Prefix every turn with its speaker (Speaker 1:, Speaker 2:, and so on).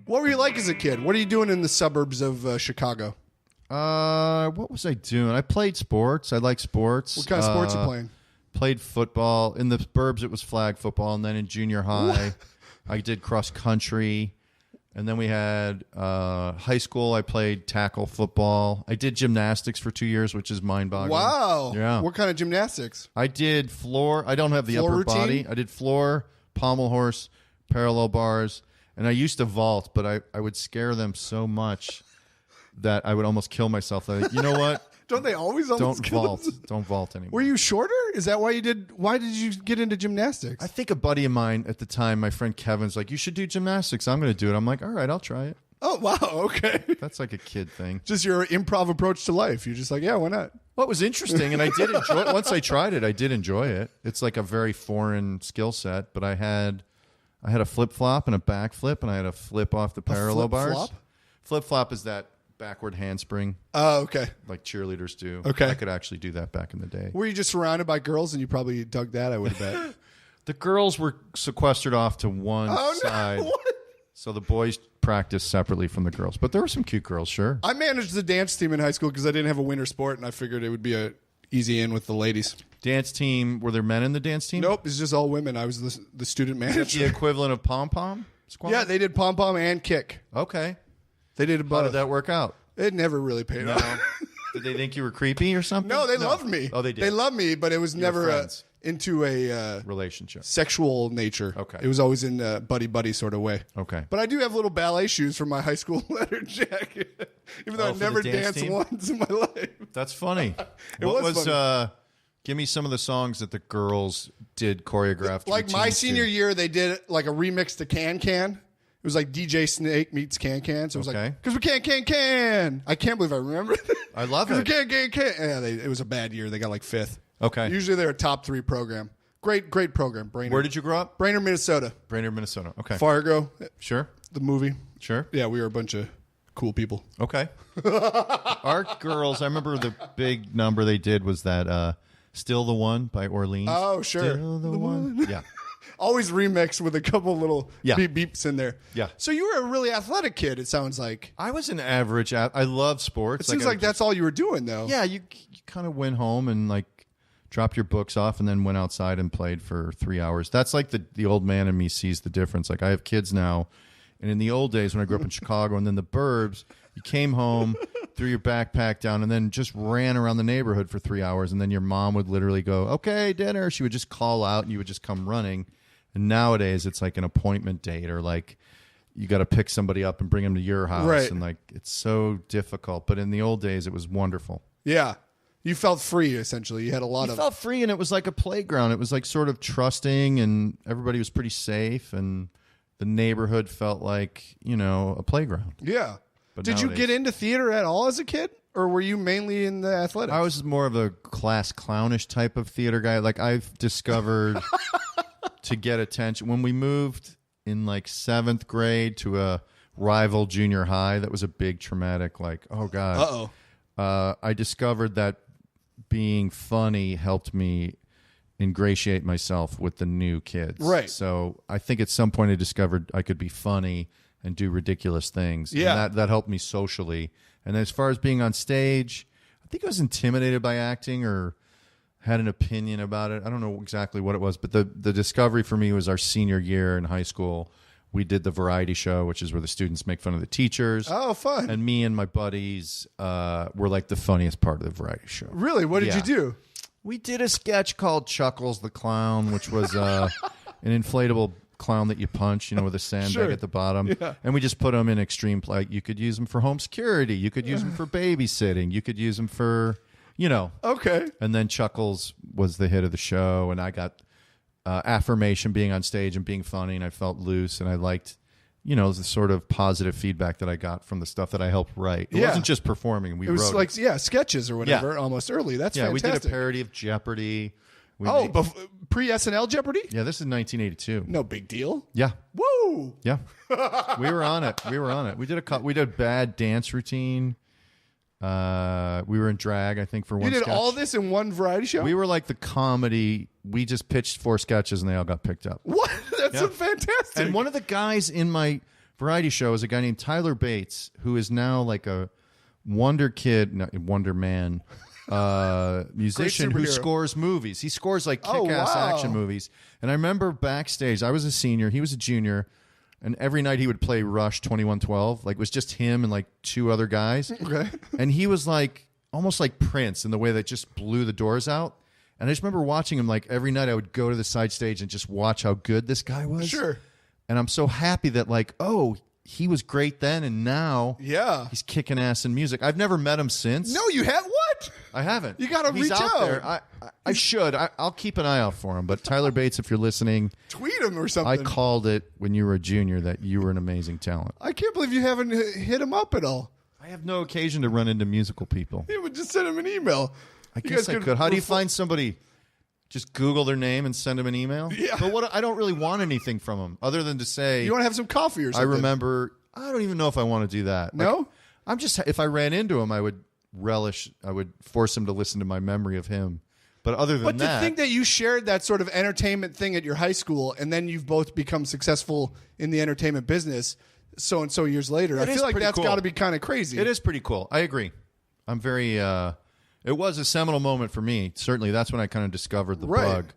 Speaker 1: What were you like as a kid? What are you doing in the suburbs of Chicago?
Speaker 2: What was I doing? I played sports. I like sports.
Speaker 1: What kind of sports you playing?
Speaker 2: Played football. In the burbs, it was flag football. And then in junior high, I did cross country. And then we had high school. I played tackle football. I did gymnastics for 2 years, which is mind-boggling.
Speaker 1: Wow.
Speaker 2: Yeah.
Speaker 1: What kind of gymnastics?
Speaker 2: I did floor. I don't have the
Speaker 1: Floor
Speaker 2: upper
Speaker 1: routine?
Speaker 2: body. I did floor, pommel horse, parallel bars. And I used to vault, but I would scare them so much that I would almost kill myself. Like, you know what?
Speaker 1: Don't they always
Speaker 2: Don't vault. Don't vault anymore.
Speaker 1: Were you shorter? Is that why you did? Why did you get into gymnastics?
Speaker 2: I think a buddy of mine at the time, my friend Kevin's like, you should do gymnastics. I'm going to do it. I'm like, all right, I'll try it.
Speaker 1: Oh, wow. Okay.
Speaker 2: That's like a kid thing.
Speaker 1: Just your improv approach to life. You're just like, yeah, why not?
Speaker 2: Well, it was interesting, and I did enjoy it. Once I tried it, I did enjoy it. It's like a very foreign skill set, but I had a flip-flop and a backflip, and I had a flip off the parallel bars.
Speaker 1: flip-flop?
Speaker 2: Flip-flop is that backward handspring
Speaker 1: Oh, okay.
Speaker 2: like cheerleaders do.
Speaker 1: Okay.
Speaker 2: I could actually do that back in the day.
Speaker 1: Were you just surrounded by girls and you probably dug that, I would bet?
Speaker 2: The girls were sequestered off to one side.
Speaker 1: What?
Speaker 2: So the boys practiced separately from the girls. But there were some cute girls, sure.
Speaker 1: I managed the dance team in high school because I didn't have a winter sport, and I figured it would be a easy in with the ladies.
Speaker 2: Dance team, were there men in the dance team?
Speaker 1: Nope, it's just all women. I was the student
Speaker 2: Is that
Speaker 1: manager.
Speaker 2: the equivalent of pom-pom squad?
Speaker 1: Yeah, they did pom-pom and kick.
Speaker 2: Okay.
Speaker 1: They did
Speaker 2: How
Speaker 1: both.
Speaker 2: did that work out?
Speaker 1: It never really paid
Speaker 2: No.
Speaker 1: off.
Speaker 2: Did they think you were creepy or something?
Speaker 1: No, they loved me.
Speaker 2: Oh, they did.
Speaker 1: They loved me, but it was never
Speaker 2: friends.
Speaker 1: into a
Speaker 2: Relationship.
Speaker 1: sexual nature.
Speaker 2: Okay.
Speaker 1: It was always in a buddy-buddy sort of way.
Speaker 2: Okay.
Speaker 1: But I do have little ballet shoes from my high school leather jacket, even though
Speaker 2: Oh,
Speaker 1: I
Speaker 2: for
Speaker 1: never
Speaker 2: the dance
Speaker 1: danced
Speaker 2: team?
Speaker 1: once in my life.
Speaker 2: That's funny.
Speaker 1: It
Speaker 2: what
Speaker 1: was
Speaker 2: give me some of the songs that the girls did choreographed.
Speaker 1: Like my
Speaker 2: routines
Speaker 1: senior
Speaker 2: to.
Speaker 1: year, they did like a remix to Can Can. It was like DJ Snake meets Can Can. So it was
Speaker 2: Okay.
Speaker 1: like, because we can. I can't believe I remember it.
Speaker 2: I love
Speaker 1: 'Cause
Speaker 2: it.
Speaker 1: we can. Yeah, it was a bad year. They got like fifth.
Speaker 2: Okay.
Speaker 1: Usually they're a top 3 program. Great program. Brainerd.
Speaker 2: Where did you grow up?
Speaker 1: Brainerd, Minnesota.
Speaker 2: Brainerd, Minnesota. Okay.
Speaker 1: Fargo,
Speaker 2: Sure.
Speaker 1: the movie.
Speaker 2: Sure.
Speaker 1: Yeah, we were a bunch of cool people.
Speaker 2: Okay. Our girls, I remember the big number they did was that Still the One by Orleans.
Speaker 1: Oh, sure.
Speaker 2: Still the one. Yeah.
Speaker 1: Always remixed with a couple little
Speaker 2: Yeah.
Speaker 1: beep beeps in there.
Speaker 2: Yeah.
Speaker 1: So you were a really athletic kid, it sounds like.
Speaker 2: I was an average. I love sports.
Speaker 1: It seems like that's all you were doing, though.
Speaker 2: Yeah, you kind of went home and like dropped your books off and then went outside and played for 3 hours. That's like the old man in me sees the difference. Like I have kids now, and in the old days when I grew up in Chicago and then the burbs, you came home, threw your backpack down, and then just ran around the neighborhood for 3 hours. And then your mom would literally go, "Okay, dinner." She would just call out, and you would just come running. And nowadays, it's like an appointment date, or like you got to pick somebody up and bring them to your house,
Speaker 1: Right.
Speaker 2: and like it's so difficult. But in the old days, it was wonderful.
Speaker 1: Yeah. You felt free, essentially. You had a lot
Speaker 2: You
Speaker 1: of...
Speaker 2: felt free, and it was like a playground. It was like sort of trusting, and everybody was pretty safe, and the neighborhood felt like, a playground.
Speaker 1: Yeah.
Speaker 2: But
Speaker 1: Did you
Speaker 2: nowadays-
Speaker 1: get into theater at all as a kid? Or were you mainly in the athletics?
Speaker 2: I was more of a class clownish type of theater guy. Like I've discovered to get attention. When we moved in like 7th grade to a rival junior high, that was a big traumatic, like, oh God.
Speaker 1: Uh-oh.
Speaker 2: I discovered that being funny helped me ingratiate myself with the new kids.
Speaker 1: Right.
Speaker 2: So I think at some point I discovered I could be funny and do ridiculous things.
Speaker 1: Yeah.
Speaker 2: And that helped me socially. And as far as being on stage, I think I was intimidated by acting or had an opinion about it. I don't know exactly what it was, but the discovery for me was our senior year in high school. We did the variety show, which is where the students make fun of the teachers.
Speaker 1: Oh, fun.
Speaker 2: And me and my buddies were like the funniest part of the variety show.
Speaker 1: Really? What did
Speaker 2: Yeah.
Speaker 1: you do?
Speaker 2: We did a sketch called Chuckles the Clown, which was an inflatable clown that you punch, with a sandbag
Speaker 1: Sure.
Speaker 2: at the bottom.
Speaker 1: Yeah.
Speaker 2: And we just put them in extreme play. You could use them for home security. You could use them for babysitting. You could use them for,
Speaker 1: Okay.
Speaker 2: And then Chuckles was the hit of the show, and I got affirmation being on stage and being funny, and I felt loose, and I liked, the sort of positive feedback that I got from the stuff that I helped write. It
Speaker 1: Yeah.
Speaker 2: wasn't just performing. We
Speaker 1: It was
Speaker 2: wrote
Speaker 1: like, sketches or whatever, almost early. That's
Speaker 2: Yeah,
Speaker 1: fantastic.
Speaker 2: we did a parody of Jeopardy.
Speaker 1: Pre-SNL Jeopardy?
Speaker 2: Yeah, this is 1982.
Speaker 1: No big deal.
Speaker 2: Yeah,
Speaker 1: Woo!
Speaker 2: yeah. We were on it. We did a bad dance routine. We were in drag, I think, for one
Speaker 1: You did
Speaker 2: sketch.
Speaker 1: all this in one variety show?
Speaker 2: We were like the comedy. We just pitched 4 sketches and they all got picked up.
Speaker 1: What? That's
Speaker 2: Yeah.
Speaker 1: fantastic.
Speaker 2: And one of the guys in my variety show is a guy named Tyler Bates, who is now like a Wonder Man musician who scores movies. He scores like kick-ass action movies. And I remember backstage, I was a senior, he was a junior, and every night he would play Rush 2112. Like, it was just him and like 2 other guys.
Speaker 1: Okay.
Speaker 2: And he was like almost like Prince in the way that just blew the doors out. And I just remember watching him, like every night I would go to the side stage and just watch how good this guy was.
Speaker 1: Sure.
Speaker 2: And I'm so happy that like, oh, he was great then, and now he's kicking ass in music. I've never met him since.
Speaker 1: No, you have what?
Speaker 2: I haven't.
Speaker 1: You got to reach
Speaker 2: out
Speaker 1: out.
Speaker 2: there. I should. I'll keep an eye out for him. But Tyler Bates, if you're listening,
Speaker 1: tweet him or something.
Speaker 2: I called it when you were a junior that you were an amazing talent.
Speaker 1: I can't believe you haven't hit him up at all.
Speaker 2: I have no occasion to run into musical people.
Speaker 1: You would just send him an email.
Speaker 2: I guess I could. How do you find somebody? Just Google their name and send them an email?
Speaker 1: Yeah.
Speaker 2: But I don't really want anything from them other than to say...
Speaker 1: You want to have some coffee or something?
Speaker 2: I remember... I don't even know if I want to do that.
Speaker 1: No?
Speaker 2: Like, if I ran into him, I would force him to listen to my memory of him. But other than that...
Speaker 1: But to think that you shared that sort of entertainment thing at your high school, and then you've both become successful in the entertainment business so and so years later, I feel like that's got to be kind of crazy.
Speaker 2: It is pretty cool. I agree. I'm very... it was a seminal moment for me. Certainly, that's when I kind of discovered the bug.